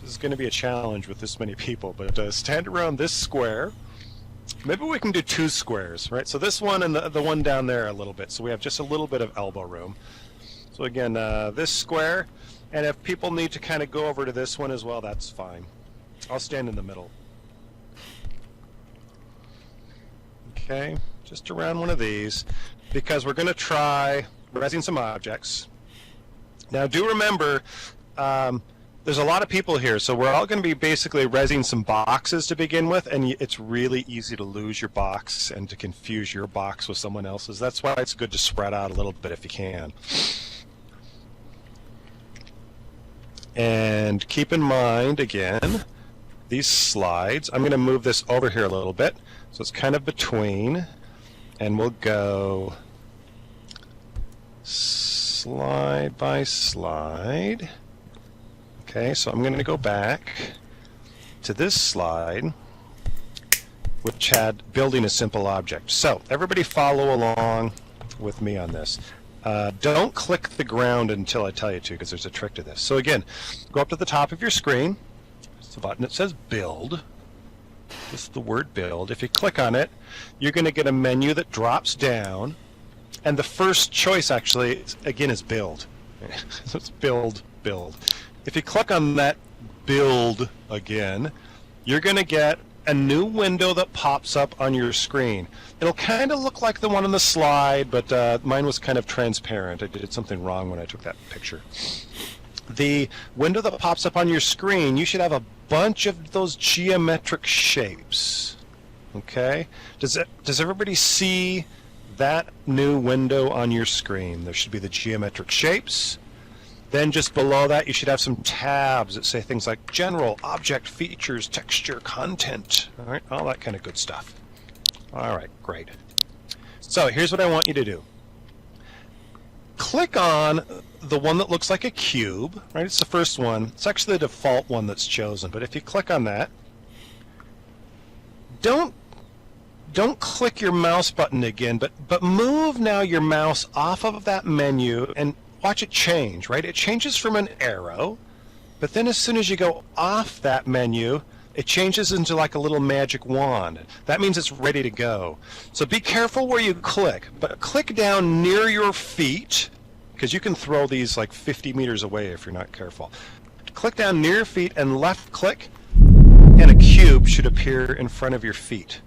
is going to be a challenge with this many people, but stand around this square. Maybe we can do two squares, right? So this one and the one down there a little bit, so we have just a little bit of elbow room. So again, this square, and if people need to kind of go over to this one as well, that's fine. I'll stand in the middle. Okay, just around one of these, because we're going to try resing some objects. Now do remember, there's a lot of people here, so we're all going to be basically resing some boxes to begin with, and it's really easy to lose your box and to confuse your box with someone else's. That's why it's good to spread out a little bit if you can. And keep in mind, again, these slides. I'm going to move this over here a little bit, so it's kind of between, and we'll go slide by slide. Okay, so I'm going to go back to this slide, which had building a simple object. So everybody follow along with me on this. Don't click the ground until I tell you to, because there's a trick to this. So again, go up to the top of your screen. It's the button that says Build. This is the word Build. If you click on it, you're going to get a menu that drops down. And the first choice, actually, again, is Build. So it's Build, Build. If you click on that Build again, you're going to get a new window that pops up on your screen. It'll kind of look like the one on the slide, but mine was kind of transparent. I did something wrong when I took that picture. The window that pops up on your screen, you should have a bunch of those geometric shapes. Okay? Does everybody see that new window on your screen? There should be the geometric shapes. Then just below that, you should have some tabs that say things like General, Object, Features, Texture, Content. All right, all that kind of good stuff. All right, great. So here's what I want you to do. Click on the one that looks like a cube, right? It's the first one. It's actually the default one that's chosen, but if you click on that, don't click your mouse button again, but move now your mouse off of that menu and watch it change, right? It changes from an arrow, but then as soon as you go off that menu, it changes into like a little magic wand. That means it's ready to go. So be careful where you click, but click down near your feet, because you can throw these like 50 meters away if you're not careful. Click down near your feet and left click, and a cube should appear in front of your feet.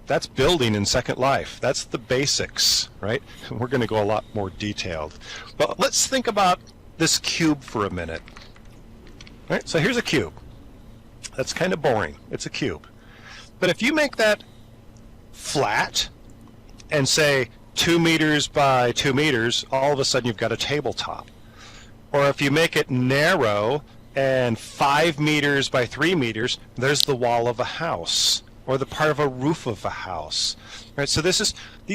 That's building in Second Life. That's the basics, right? We're going to go a lot more detailed. But let's think about this cube for a minute. All right, so here's a cube. That's kind of boring. It's a cube. But if you make that flat and say 2 meters by 2 meters, all of a sudden you've got a tabletop. Or if you make it narrow and 5 meters by 3 meters, there's the wall of a house, or the part of a roof of a house. Right? So these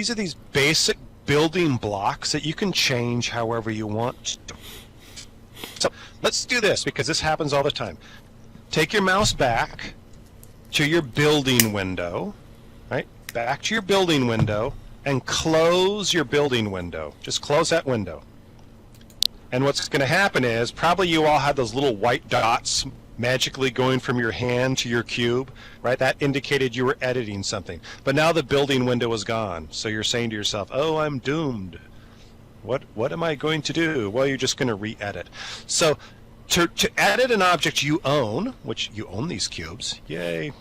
are these basic building blocks that you can change however you want to. So let's do this, because this happens all the time. Take your mouse back to your building window, right? Back to your building window, and close your building window. Just close that window. And what's going to happen is, probably you all have those little white dots magically going from your hand to your cube, right? That indicated you were editing something. But now the building window is gone. So you're saying to yourself, oh, I'm doomed. What am I going to do? Well, you're just going to re-edit. So to edit an object you own, which you own these cubes, yay.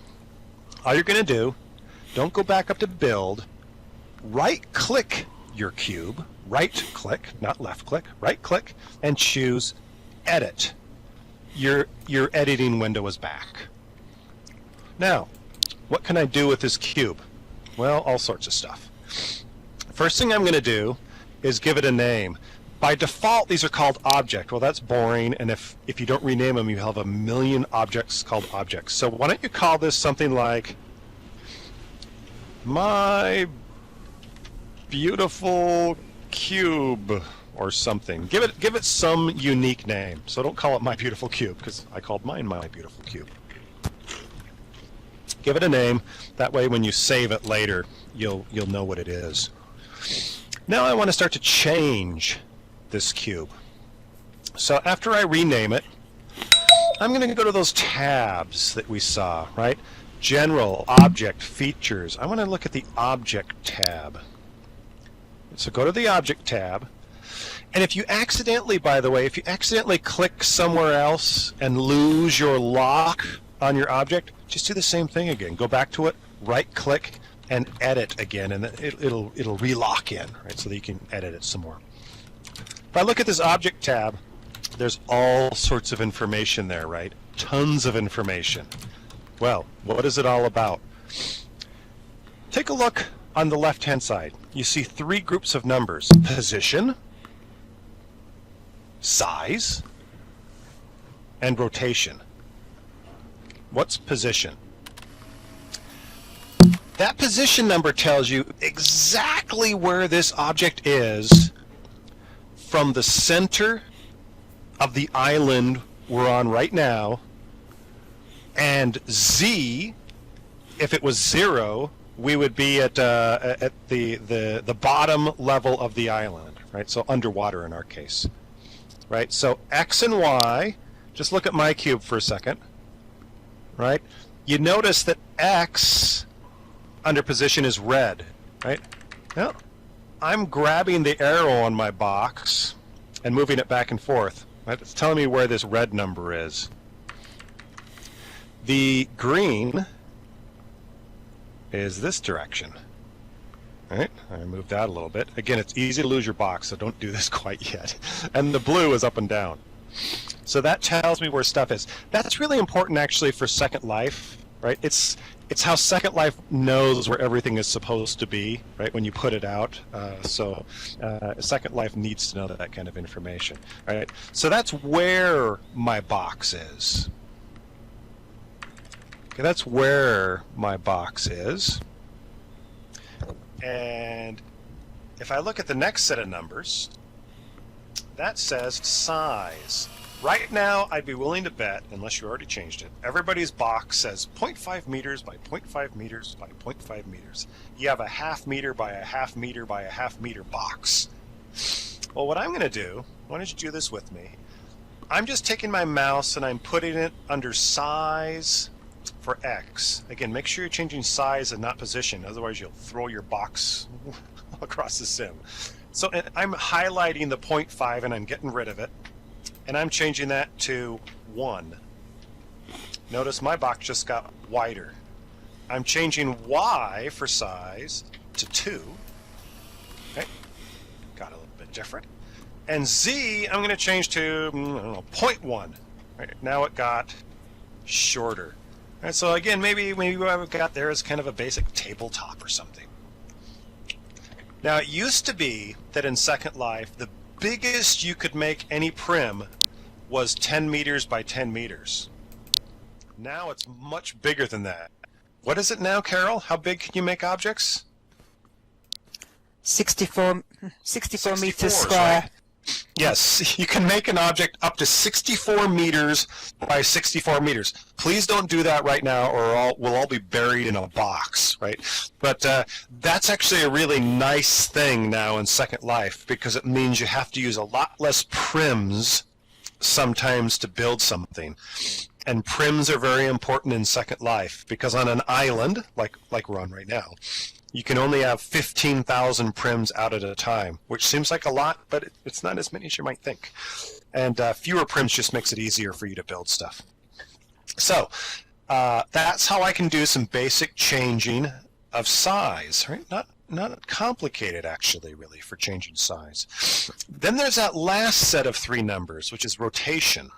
All you're going to do, don't go back up to build, right-click your cube, right-click, not left-click, right-click, and choose edit. Your editing window is back. Now, what can I do with this cube? Well, all sorts of stuff. First thing I'm going to do is give it a name. By default, these are called object. Well, that's boring, and if you don't rename them, you have a million objects called objects. So why don't you call this something like my beautiful cube, or something. Give it some unique name. So don't call it My Beautiful Cube, because I called mine My Beautiful Cube. Give it a name. That way when you save it later, you'll know what it is. Now I want to start to change this cube. So after I rename it, I'm going to go to those tabs that we saw, right? General, Object, Features. I want to look at the Object tab. So go to the Object tab. And if you accidentally, by the way, if you accidentally click somewhere else and lose your lock on your object, just do the same thing again. Go back to it, right-click, and edit again, and it'll relock in, right, so that you can edit it some more. If I look at this Object tab, there's all sorts of information there, right? Tons of information. Well, what is it all about? Take a look on the left-hand side. You see 3 groups of numbers: position, size, and rotation. What's position? That position number tells you exactly where this object is from the center of the island we're on right now, and Z, if it was 0, we would be at the bottom level of the island, right? So underwater in our case, right? So X and Y, just look at my cube for a second, right? You notice that X under position is red, right? Now, I'm grabbing the arrow on my box and moving it back and forth, right? It's telling me where this red number is. The green is this direction, right? I moved out a little bit. Again, it's easy to lose your box, so don't do this quite yet. And the blue is up and down. So that tells me where stuff is. That's really important actually for Second Life, right? It's how Second Life knows where everything is supposed to be, right, when you put it out. So Second Life needs to know that kind of information, right? So that's where my box is. Okay, that's where my box is. And if I look at the next set of numbers, that says size. Right now, I'd be willing to bet, unless you already changed it, everybody's box says 0.5 meters by 0.5 meters by 0.5 meters. You have a half meter by a half meter by a half meter box. Well, what I'm going to do, why don't you do this with me? I'm just taking my mouse and I'm putting it under size for X. Again, make sure you're changing size and not position, otherwise you'll throw your box across the sim. So I'm highlighting the 0.5 and I'm getting rid of it. And I'm changing that to 1. Notice my box just got wider. I'm changing Y for size to 2. Okay, got a little bit different. And Z, I'm going to change to, I don't know, 0.1. Right, now it got shorter. All right, so again, maybe what I've got there is kind of a basic tabletop or something. Now, it used to be that in Second Life, the biggest you could make any prim was 10 meters by 10 meters. Now it's much bigger than that. What is it now, Carol? How big can you make objects? 64 meters square. Right? Yes, you can make an object up to 64 meters by 64 meters. Please don't do that right now or we'll all be buried in a box, right? But that's actually a really nice thing now in Second Life because it means you have to use a lot less prims sometimes to build something. And prims are very important in Second Life because on an island, like we're on right now, you can only have 15,000 prims out at a time, which seems like a lot, but it's not as many as you might think. And fewer prims just makes it easier for you to build stuff. So that's how I can do some basic changing of size, right? Not complicated, actually, really, for changing size. Then there's that last set of 3 numbers, which is rotation.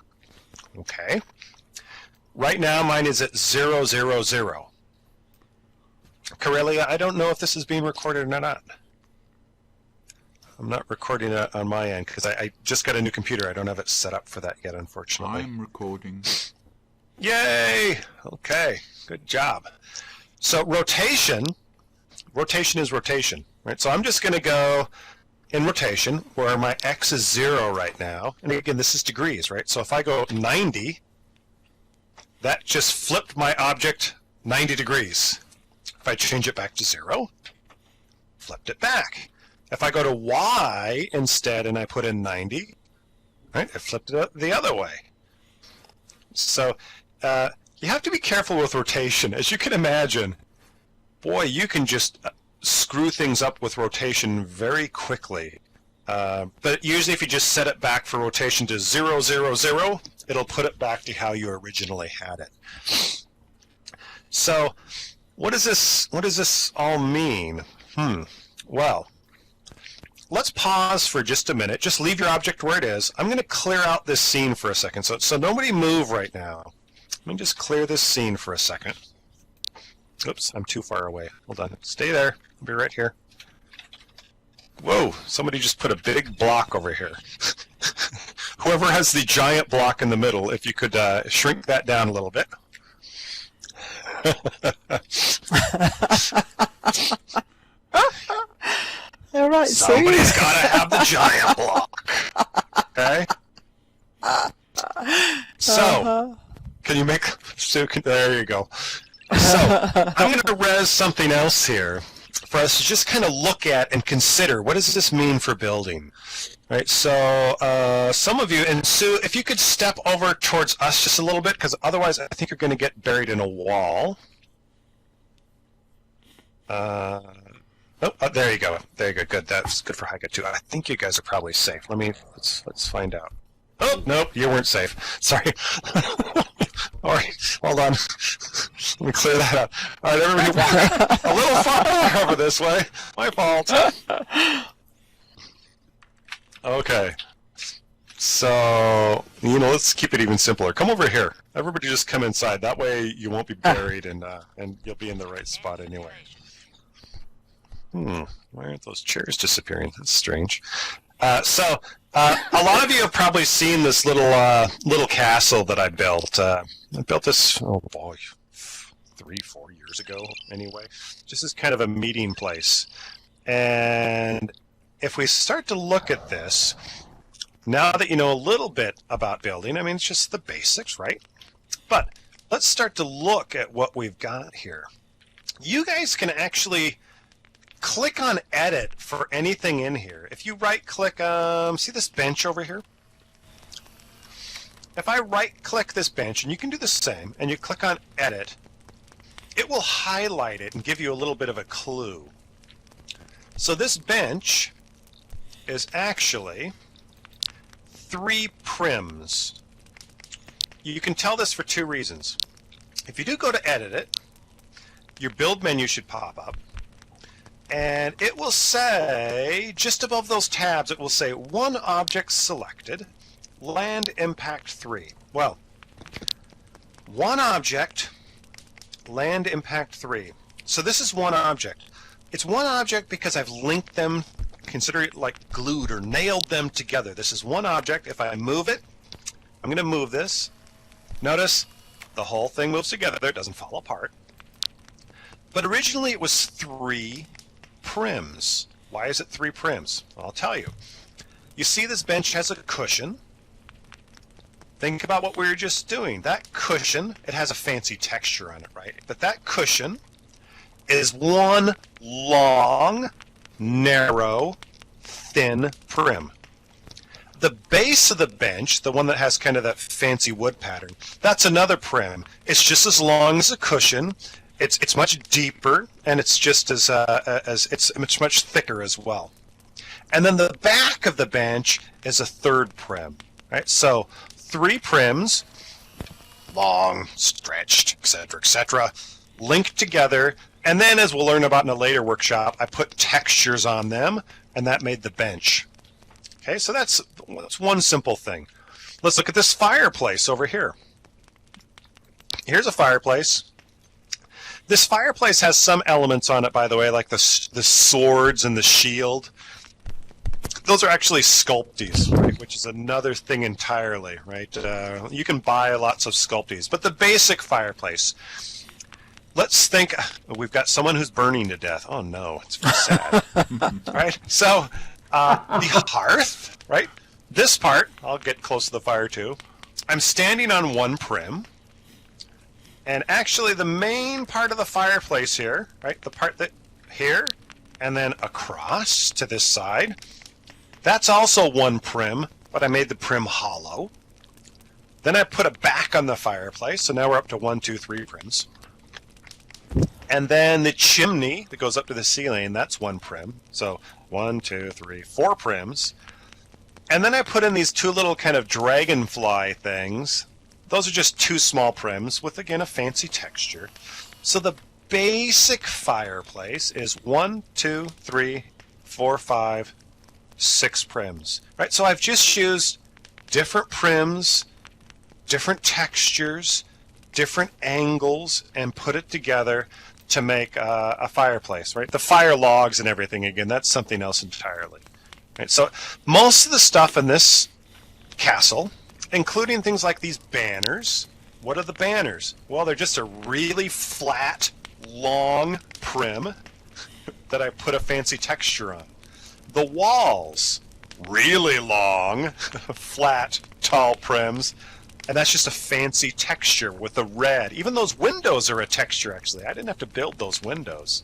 Okay. Right now, mine is at 0, 0, 0. Corellia, I don't know if this is being recorded or not. I'm not recording it on my end because I just got a new computer. I don't have it set up for that yet, unfortunately. I'm recording. Yay! Okay, good job. So rotation is rotation, right? So I'm just going to go in rotation where my X is 0 right now. And again, this is degrees, right? So if I go 90, that just flipped my object 90 degrees. If I change it back to 0, flipped it back. If I go to Y instead and I put in 90, right, it flipped it the other way. So you have to be careful with rotation. As you can imagine, boy, you can just screw things up with rotation very quickly. But usually if you just set it back for rotation to 0, 0, 0, it'll put it back to how you originally had it. So what does this all mean? Well, let's pause for just a minute. Just leave your object where it is. I'm going to clear out this scene for a second. So nobody move right now. Let me just clear this scene for a second. Oops, I'm too far away. Hold on. Stay there. I'll be right here. Whoa, somebody just put a big block over here. Whoever has the giant block in the middle, if you could shrink that down a little bit. All right, somebody's got to have the giant block. Okay? So, can you make... there you go. So, I'm going to res something else here for us to just kind of look at and consider, what does this mean for building? Right, so some of you, and Sue, if you could step over towards us just a little bit, because otherwise I think you're going to get buried in a wall. Oh, there you go. There you go. Good. That's good for Heike too. I think you guys are probably safe. Let's find out. Oh, nope, you weren't safe. Sorry. All right, hold on. Let me clear that up. All right, everybody walk a little far over this way. My fault. Okay. So, let's keep it even simpler. Come over here. Everybody just come inside. That way you won't be buried and you'll be in the right spot anyway. Why aren't those chairs disappearing? That's strange. So a lot of you have probably seen this little castle that I built. I built this, oh boy, 3-4 years ago anyway. Just as kind of a meeting place. And if we start to look at this, now that you know a little bit about building, I mean, it's just the basics, right? But let's start to look at what we've got here. You guys can actually click on edit for anything in here. If you right click, see this bench over here? If I right click this bench, and you can do the same, and you click on edit, it will highlight it and give you a little bit of a clue. So this bench is actually 3 prims. You can tell this for 2 reasons. If you do go to edit it, your build menu should pop up. And it will say, just above those tabs, it will say 1 object selected, land impact 3. Well, 1 object, land impact 3. So this is 1 object. It's 1 object because I've linked them, consider it like glued or nailed them together. This is 1 object. If I move it, I'm going to move this. Notice the whole thing moves together. It doesn't fall apart. But originally it was 3 prims. Why is it 3 prims? Well, I'll tell you. You see this bench has a cushion. Think about what we were just doing. That cushion, it has a fancy texture on it, right? But that cushion is 1 long, narrow, thin prim. The base of the bench, the one that has kind of that fancy wood pattern, that's another prim. It's just as long as a cushion. It's much deeper, and it's just as it's much thicker as well. And then the back of the bench is a 3rd prim, right? So 3 prims, long, stretched, etc., linked together, and then, as we'll learn about in a later workshop, I put textures on them, and that made the bench. Okay, so that's one simple thing. Let's look at this fireplace over here. Here's a fireplace. This fireplace has some elements on it, by the way, like the swords and the shield. Those are actually sculpties, right, which is another thing entirely, right? You can buy lots of sculpties, but the basic fireplace. Let's think, we've got someone who's burning to death. Oh no, it's very sad, right? So the hearth, right? This part, I'll get close to the fire too. I'm standing on 1 prim. And actually the main part of the fireplace here, right, the part that here, and then across to this side, that's also 1 prim, but I made the prim hollow. Then I put it back on the fireplace, so now we're up to 1, 2, 3 prims. And then the chimney that goes up to the ceiling, that's 1 prim. So 1, 2, 3, 4 prims. And then I put in these 2 little kind of dragonfly things. Those are just 2 small prims with, again, a fancy texture. So the basic fireplace is 1, 2, 3, 4, 5, 6 prims. Right? So I've just used different prims, different textures, different angles, and put it together to make a fireplace, right? The fire logs and everything, again, that's something else entirely. Right? So most of the stuff in this castle, including things like these banners, what are the banners? Well, they're just a really flat, long prim that I put a fancy texture on. The walls, really long, flat, tall prims, and that's just a fancy texture with the red. Even those windows are a texture, actually. I didn't have to build those windows.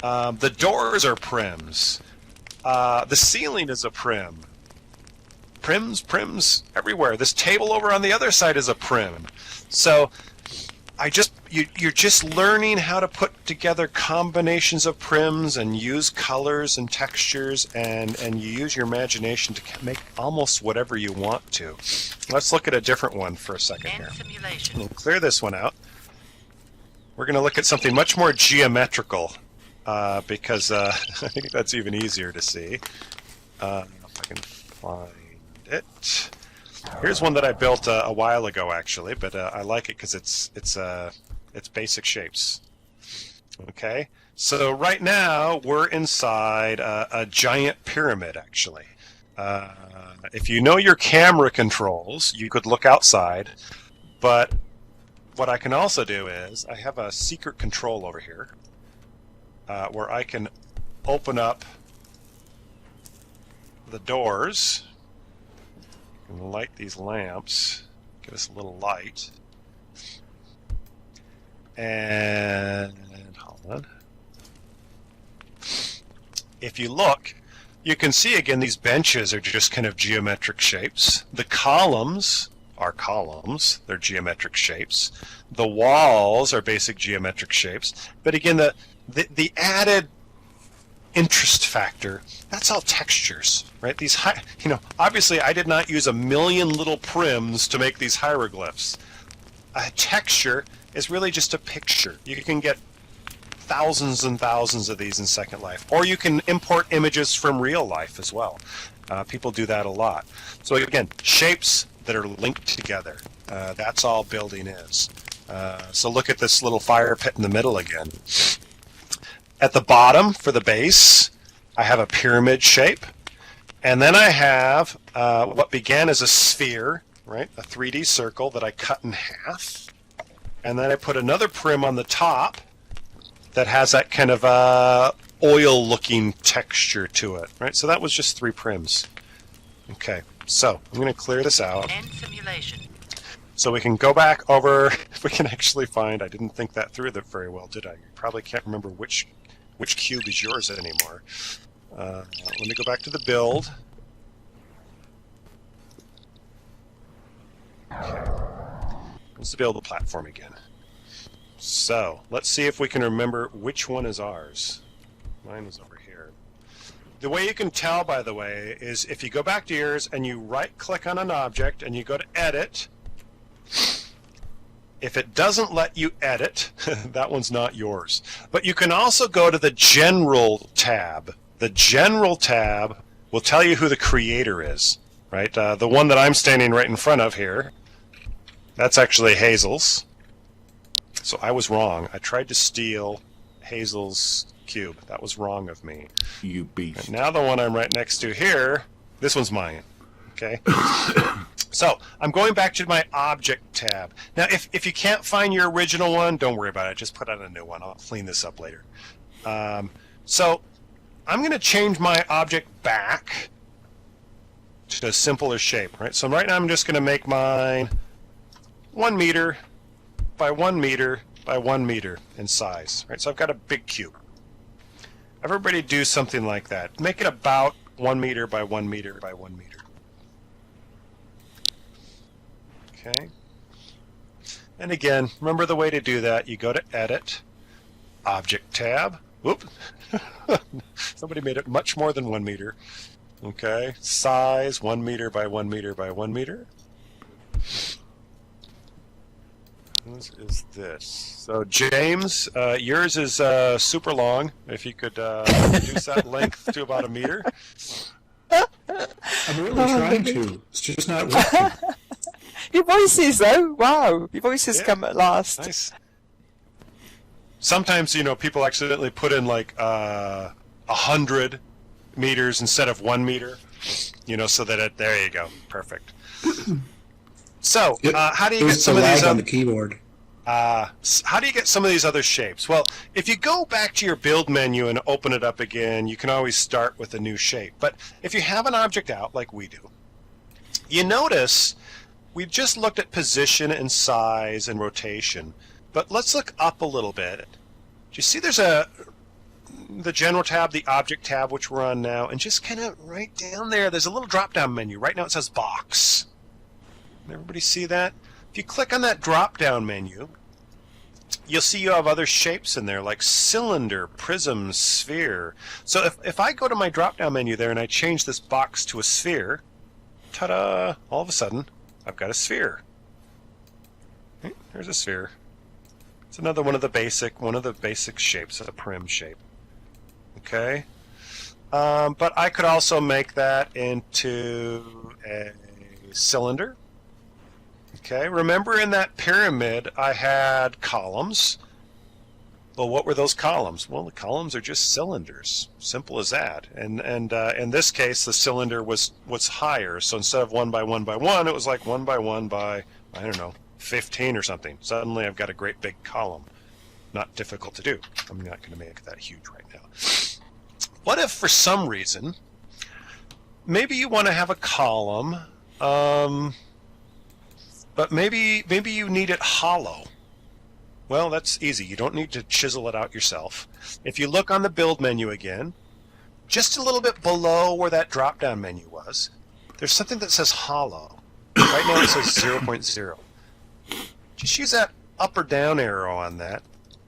The doors are prims. The ceiling is a prim. Prims everywhere. This table over on the other side is a prim. So you're just learning how to put together combinations of prims and use colors and textures, and you use your imagination to make almost whatever you want to. Let's look at a different one for a second here. We'll clear this one out. We're going to look at something much more geometrical because I think that's even easier to see. If I can find it. Here's one that I built a while ago, actually, but I like it because it's basic shapes. Okay, so right now we're inside a giant pyramid, actually. If you know your camera controls, you could look outside, but what I can also do is I have a secret control over here where I can open up the doors and light these lamps, give us a little light. And hold on. If you look, you can see again these benches are just kind of geometric shapes. The columns are columns, they're geometric shapes. The walls are basic geometric shapes. But again, the added interest factor, that's all textures, right? These obviously I did not use a million little prims to make these hieroglyphs. A texture is really just a picture. You can get thousands and thousands of these in Second Life, or you can import images from real life as well. People do that a lot. So again, shapes that are linked together. That's all building is. So look at this little fire pit in the middle again. At the bottom, for the base, I have a pyramid shape. And then I have what began as a sphere, right? A 3D circle that I cut in half. And then I put another prim on the top that has that kind of oil-looking texture to it, right? So that was just 3 prims. Okay, so I'm going to clear this out. End simulation. So we can go back over, if we can actually find, I didn't think that through very well, did I? You probably can't remember which cube is yours anymore. Let me go back to the build. Okay. Let's build the platform again. So, let's see if we can remember which one is ours. Mine was over here. The way you can tell, by the way, is if you go back to yours and you right-click on an object and you go to Edit, if it doesn't let you edit, that one's not yours. But you can also go to the General tab. The General tab will tell you who the creator is, right? The one that I'm standing right in front of here, that's actually Hazel's. So I was wrong. I tried to steal Hazel's cube. That was wrong of me. You beast. And now the one I'm right next to here, this one's mine. Okay? So I'm going back to my Object tab. Now, if you can't find your original one, don't worry about it. Just put on a new one. I'll clean this up later. So I'm going to change my object back to a simpler shape. Right? So right now I'm just going to make mine 1 meter by 1 meter by 1 meter in size. Right? So I've got a big cube. Everybody do something like that. Make it about 1 meter by 1 meter by 1 meter. Okay. And again, remember the way to do that. You go to Edit, Object tab. Whoop. Somebody made it much more than 1 meter. Okay. Size, 1 meter by 1 meter by 1 meter. Whose is this? So James, yours is super long. If you could reduce that length to about 1 meter. I'm really trying to. It's just not working. Your voices, though. Wow. Your voices come at last. Nice. Sometimes, people accidentally put in like 100 meters instead of 1 meter, so that there you go. Perfect. So, how do you get some of these on the keyboard? How do you get some of these other shapes? Well, if you go back to your build menu and open it up again, you can always start with a new shape. But if you have an object out like we do, you notice we've just looked at position and size and rotation. But let's look up a little bit. Do you see there's the General tab, the Object tab, which we're on now, and just kind of right down there, there's a little drop-down menu. Right now it says Box. Everybody see that? If you click on that drop-down menu, you'll see you have other shapes in there like cylinder, prism, sphere. So if I go to my drop-down menu there and I change this box to a sphere, ta-da, all of a sudden I've got a sphere. Okay, there's a sphere. It's another one of the basic shapes, a prim shape. Okay? But I could also make that into a cylinder. Okay, remember in that pyramid I had columns. Well, what were those columns? Well, the columns are just cylinders. Simple as that. And in this case, the cylinder was higher. So instead of 1 by 1 by 1, it was like 1 by 1 by, I don't know, 15 or something. Suddenly I've got a great big column. Not difficult to do. I'm not going to make that huge right now. What if for some reason, maybe you want to have a column, but maybe you need it hollow. Well, that's easy. You don't need to chisel it out yourself. If you look on the build menu again, just a little bit below where that drop-down menu was, there's something that says hollow. Right now it says 0.0. Just use that up or down arrow on that,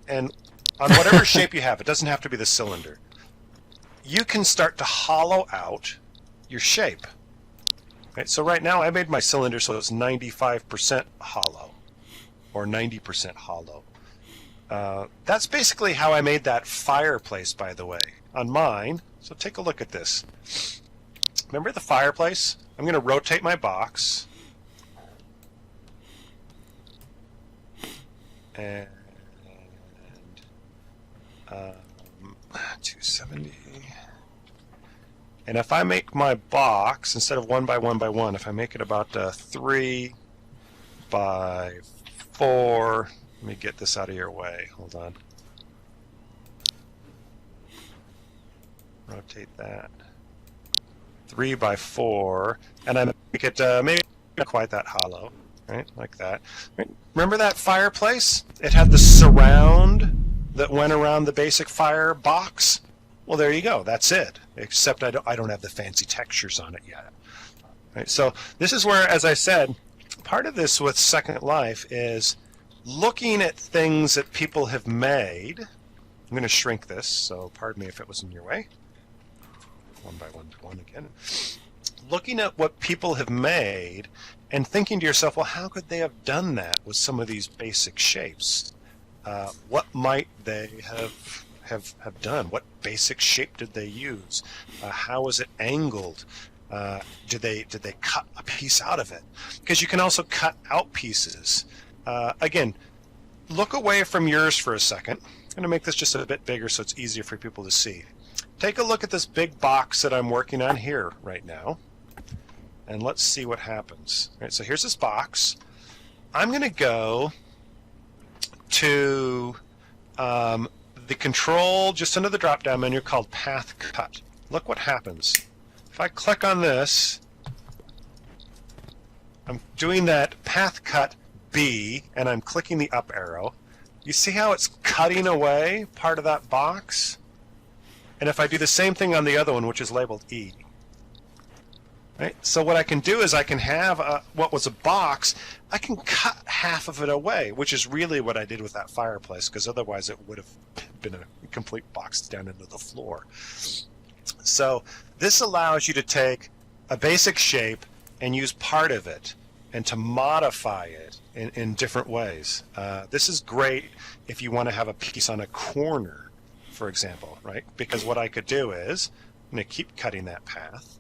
and on whatever shape you have, it doesn't have to be the cylinder, you can start to hollow out your shape. Right, so right now I made my cylinder so it's 95% hollow, or 90% hollow. That's basically how I made that fireplace, by the way, on mine. So take a look at this. Remember the fireplace? I'm going to rotate my box. And 270. And if I make my box, instead of 1 by 1 by 1, if I make it about 3 by 4, let me get this out of your way. Hold on. Rotate that. 3 by 4, and I make it maybe not quite that hollow, right? Like that. Right? Remember that fireplace? It had the surround that went around the basic fire box. Well, there you go. That's it. Except I don't have the fancy textures on it yet. Right? So this is where, as I said, part of this with Second Life is looking at things that people have made. I'm going to shrink this, so pardon me if it was in your way. 1 by 1 by 1 again. Looking at what people have made and thinking to yourself, well, how could they have done that with some of these basic shapes? What might they have done? What basic shape did they use? How was it angled? Did they cut a piece out of it? Because you can also cut out pieces. Again, look away from yours for a second. I'm going to make this just a bit bigger so it's easier for people to see. Take a look at this big box that I'm working on here right now, and let's see what happens. All right, so here's this box. I'm going to go to the control just under the drop-down menu called Path Cut. Look what happens. If I click on this, I'm doing that Path Cut B, and I'm clicking the up arrow. You see how it's cutting away part of that box? And if I do the same thing on the other one, which is labeled E, Right? So what I can do is I can have what was a box, I can cut half of it away, which is really what I did with that fireplace, because otherwise it would have been a complete box down into the floor. So this allows you to take a basic shape and use part of it and to modify it in different ways. This is great if you want to have a piece on a corner, for example, right? Because what I could do is, I'm going to keep cutting that path.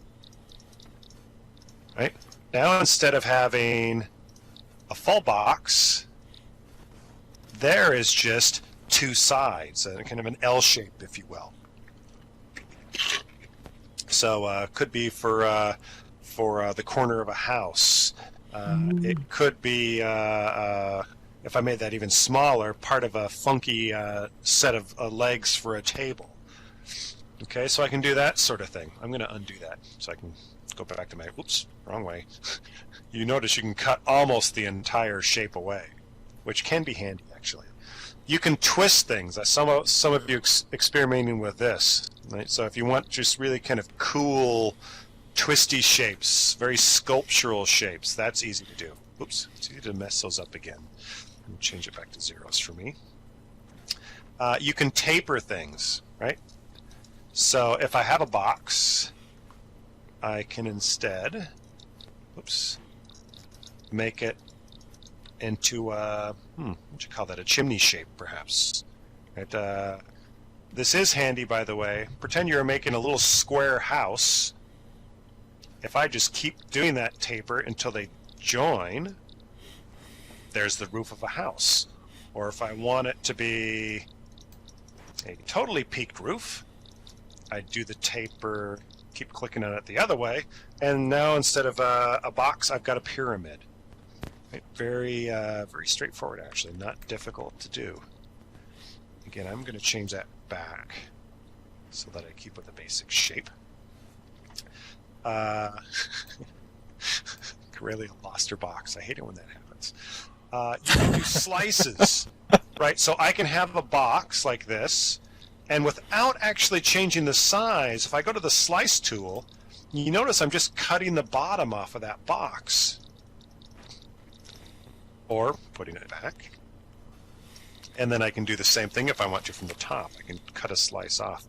Right? Now instead of having a full box, there is just two sides, kind of an L shape, if you will. So could be for the corner of a house. It could be, if I made that even smaller, part of a funky set of legs for a table. Okay, so I can do that sort of thing. I'm going to undo that so I can go back to my, whoops, wrong way. You notice you can cut almost the entire shape away, which can be handy, actually. You can twist things. Some of you experimenting with this, right? So if you want just really kind of cool, twisty shapes, very sculptural shapes, that's easy to do. Oops, it's easy to mess those up again. Let me change it back to zeros for me. You can taper things, right? So if I have a box, I can instead, oops, make it into a, what would you call that, a chimney shape, perhaps. Right? This is handy, by the way. Pretend you're making a little square house. If I just keep doing that taper until they join, there's the roof of a house. Or if I want it to be a totally peaked roof, I do the taper, keep clicking on it the other way, and now instead of a box, I've got a pyramid. Right? Very straightforward, actually, not difficult to do. Again, I'm going to change that back so that I keep with the basic shape. Really lost her box. I hate it when that happens. You can do slices, right? So I can have a box like this, and without actually changing the size, if I go to the slice tool, you notice I'm just cutting the bottom off of that box. Or putting it back. And then I can do the same thing if I want to from the top. I can cut a slice off.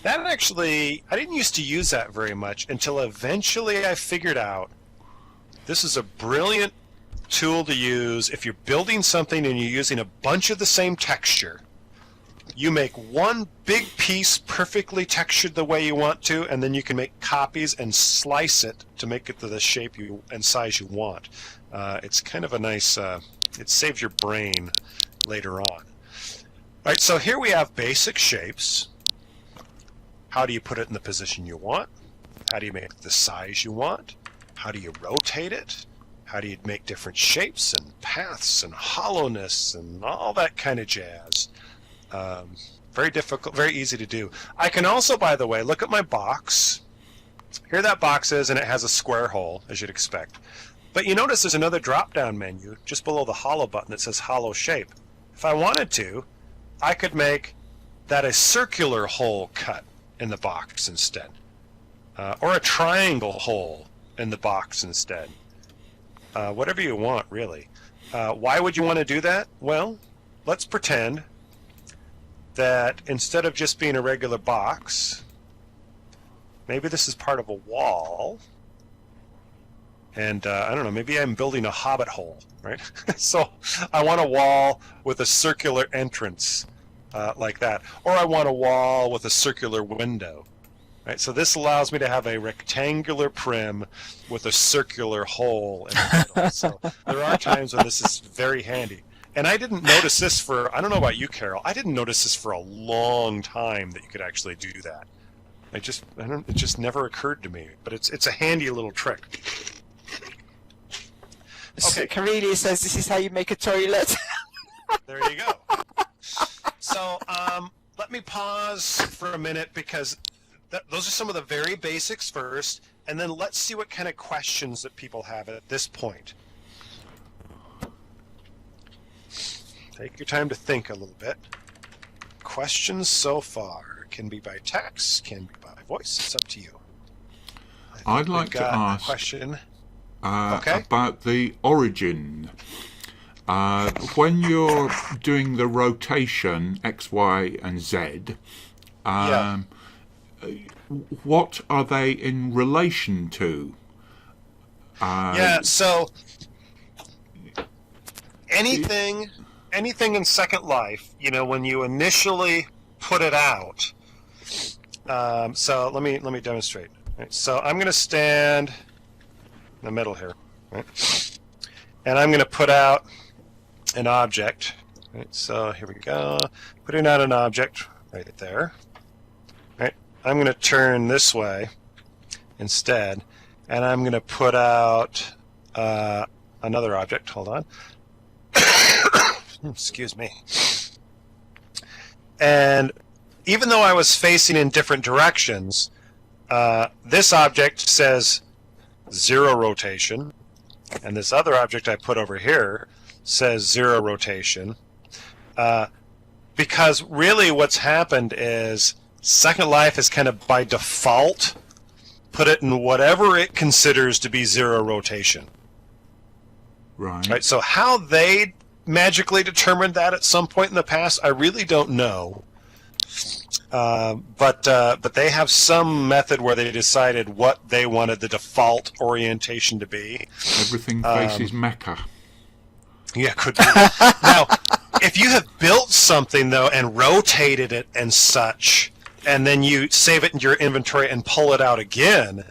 That actually, I didn't used to use that very much until eventually I figured out this is a brilliant tool to use if you're building something and you're using a bunch of the same texture. You make one big piece perfectly textured the way you want to, and then you can make copies and slice it to make it to the shape and size you want. It's kind of a nice, it saves your brain later on. All right, so here we have basic shapes. How do you put it in the position you want? How do you make it the size you want? How do you rotate it? How do you make different shapes and paths and hollowness and all that kind of jazz? Very difficult, very easy to do. I can also, by the way, look at my box. Here that box is, and it has a square hole, as you'd expect. But you notice there's another drop-down menu just below the hollow button that says hollow shape. If I wanted to, I could make that a circular hole cut in the box instead. Or a triangle hole in the box instead. Whatever you want, really. Why would you want to do that? Well, let's pretend that instead of just being a regular box, maybe this is part of a wall, and I don't know, maybe I'm building a hobbit hole, right? So I want a wall with a circular entrance like that, or I want a wall with a circular window, right? So this allows me to have a rectangular prim with a circular hole in the middle. So there are times when this is very handy. And I didn't notice this for, I don't know about you, Carol, I didn't notice this for a long time that you could actually do that. It just never occurred to me, but it's a handy little trick. Okay. Carelli says this is how you make a toilet. There you go. So let me pause for a minute because those are some of the very basics first, and then let's see what kind of questions that people have at this point. Take your time to think a little bit. Questions so far can be by text, can be by voice. It's up to you. I'd like We've to got a ask question. Okay. about the origin. When you're doing the rotation X, Y, and Z, Yeah. what are they in relation to? Yeah, so anything in Second Life, when you initially put it out. So let me demonstrate. Right, so I'm going to stand in the middle here, right? And I'm going to put out an object. Right, so here we go. Putting out an object right there. Right. I'm going to turn this way instead, and I'm going to put out another object. Hold on. Excuse me. And even though I was facing in different directions, this object says 0 rotation, and this other object I put over here says 0 rotation. Because really what's happened is Second Life is kind of by default put it in whatever it considers to be 0 rotation. Right. So how they magically determined that at some point in the past, I really don't know. But they have some method where they decided what they wanted the default orientation to be. Everything faces Mecca. Yeah, could be. Now, if you have built something, though, and rotated it and such, and then you save it in your inventory and pull it out again,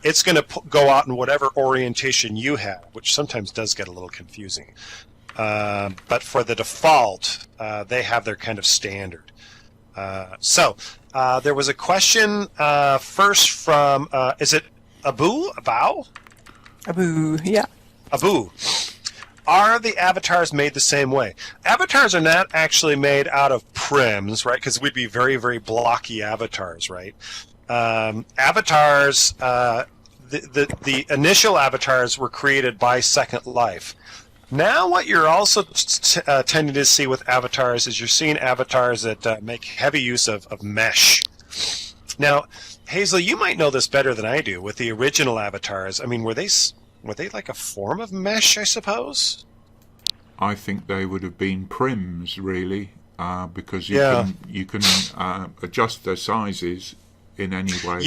it's going to go out in whatever orientation you have, which sometimes does get a little confusing. But for the default, they have their kind of standard. So there was a question first from, is it Abu? Abu, yeah. Abu. Are the avatars made the same way? Avatars are not actually made out of prims, right? Because we'd be very, very blocky avatars, right? Avatars, the initial avatars were created by Second Life. Now what you're also tending to see with avatars is you're seeing avatars that make heavy use of mesh. Now, Hazel, you might know this better than I do with the original avatars. I mean, were they like a form of mesh, I suppose? I think they would have been prims, really, because you can adjust their sizes in any way.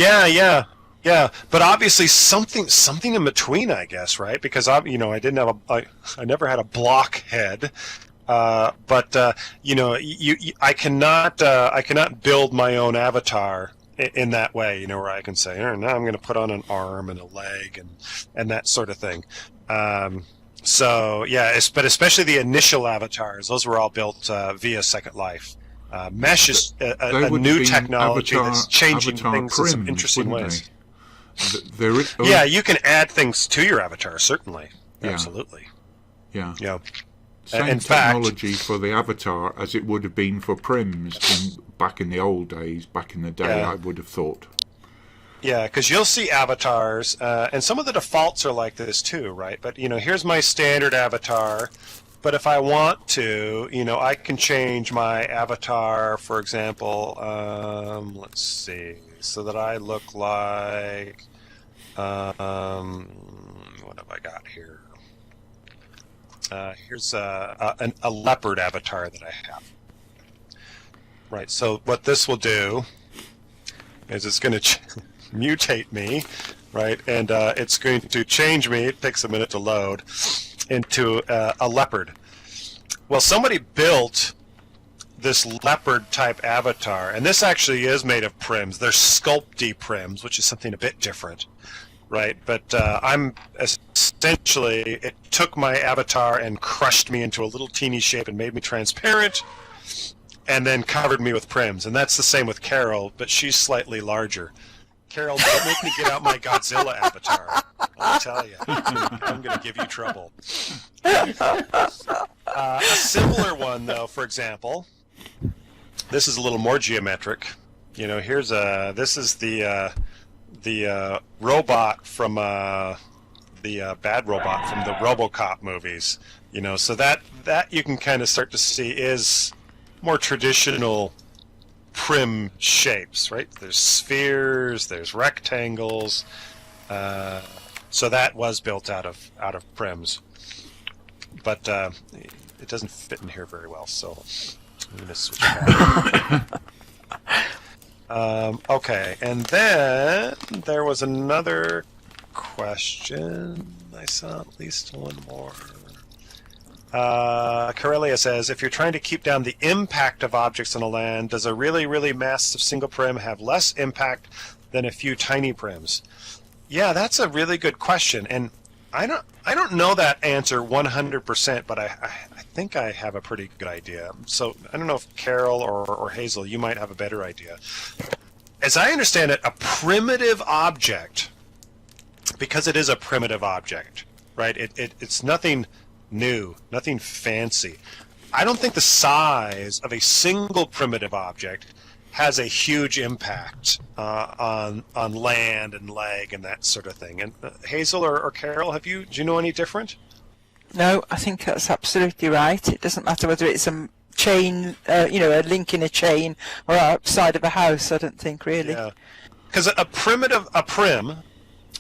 Yeah, but obviously something in between, I guess, right? Because I never had a block head, but I cannot build my own avatar in that way, where I can say, now I'm going to put on an arm and a leg and that sort of thing. So yeah, but especially the initial avatars, those were all built via Second Life. Mesh is a new technology that's changing things in some interesting ways. Yeah, you can add things to your avatar, certainly. Yeah. Absolutely. Yeah. Yeah. Same technology for the avatar as it would have been for prims back in the old days, back in the day, I would have thought. Yeah, because you'll see avatars, and some of the defaults are like this too, right? But, here's my standard avatar. But if I want to, I can change my avatar, for example, let's see, so that I look like, what have I got here? Here's a leopard avatar that I have. Right, so what this will do is it's going to mutate me, right, and it's going to change me, it takes a minute to load, into a leopard. Well, somebody built this leopard type avatar, and this actually is made of prims. They're Sculpey prims, which is something a bit different, right? But I'm essentially, it took my avatar and crushed me into a little teeny shape and made me transparent, and then covered me with prims. And that's the same with Carol, but she's slightly larger. Carol, don't make me get out my Godzilla avatar. I'll tell you, I'm going to give you trouble. A similar one, though, for example, this is a little more geometric. This is the robot from the bad robot from the RoboCop movies. So that you can kind of start to see is more traditional prim shapes, right? There's spheres, there's rectangles, So that was built out of prims, but it doesn't fit in here very well. So I'm going to switch back. Okay, and then there was another question. I saw at least one more. Corellia says, if you're trying to keep down the impact of objects on a land, does a really, really massive single prim have less impact than a few tiny prims? Yeah, that's a really good question, and I don't know that answer 100%, but I think I have a pretty good idea. So I don't know if Carol or Hazel, you might have a better idea. As I understand it, a primitive object, because it is a primitive object, right? It's nothing new, nothing fancy. I don't think the size of a single primitive object has a huge impact on land and leg and that sort of thing. And Hazel or Carol, do you know any different? No, I think that's absolutely right. It doesn't matter whether it's a chain, a link in a chain, or outside of a house. I don't think really. Yeah, because a prim,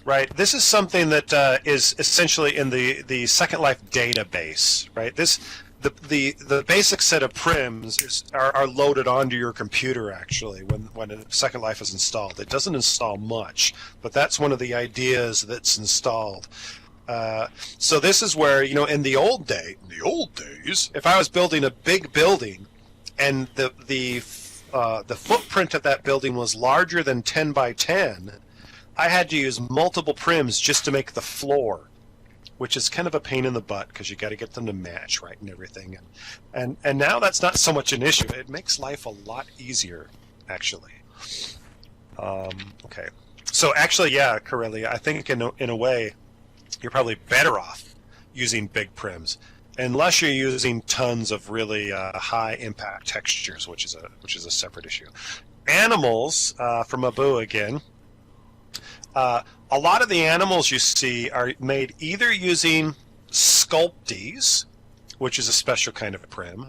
right? This is something that is essentially in the Second Life database, right? The basic set of prims are loaded onto your computer actually when Second Life is installed. It doesn't install much, but that's one of the ideas that's installed. So this is where, in the old days, if I was building a big building and the footprint of that building was larger than 10 by 10, I had to use multiple prims just to make the floor, which is kind of a pain in the butt because you got to get them to match right and everything. And now that's not so much an issue. It makes life a lot easier, actually. Okay. So actually, yeah, Corellia, I think in a way, you're probably better off using big prims, unless you're using tons of really high impact textures, which is a separate issue. Animals, from Abu again. A lot of the animals you see are made either using Sculpties, which is a special kind of prim,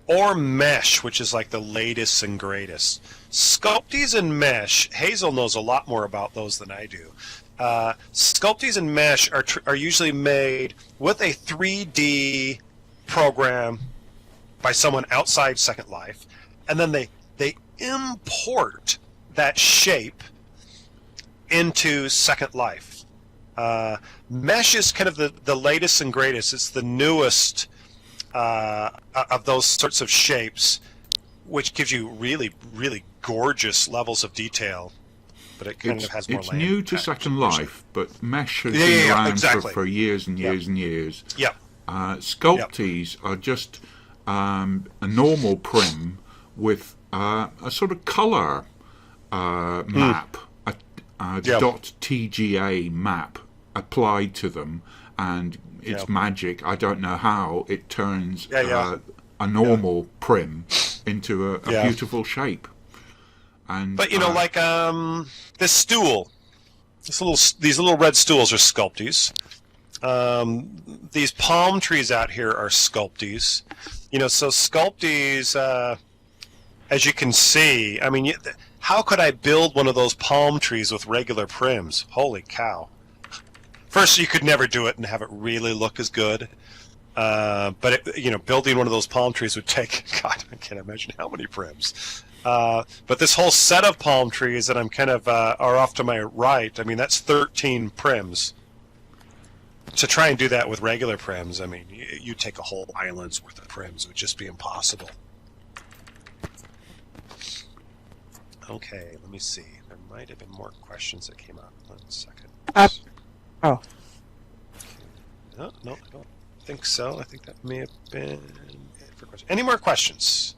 or Mesh, which is like the latest and greatest. Sculpties and Mesh, Hazel knows a lot more about those than I do. Sculpties and Mesh are usually made with a 3D program by someone outside Second Life, and then they import that shape into Second Life. Mesh is kind of the latest and greatest. It's the newest of those sorts of shapes, which gives you really, really gorgeous levels of detail. But it kind of has more it's land new to impact, Second usually. Life, but Mesh has been around exactly. for years and years and years. Yep. Sculpties are just a normal prim with a sort of colour map, a .tga map applied to them, and it's magic. I don't know how it turns a normal prim into a beautiful shape. But like this stool, these little red stools are Sculpties. These palm trees out here are Sculpties. So Sculpties, as you can see, I mean, how could I build one of those palm trees with regular prims? Holy cow! First, you could never do it and have it really look as good. But building one of those palm trees would take, God, I can't imagine how many prims. But this whole set of palm trees that I'm kind of are off to my right, I mean, that's 13 prims. To try and do that with regular prims, I mean, you take a whole island's worth of prims. It would just be impossible. Okay, let me see. There might have been more questions that came up. 1 second. Oh. No, I don't think so. I think that may have been it for questions. Any more questions?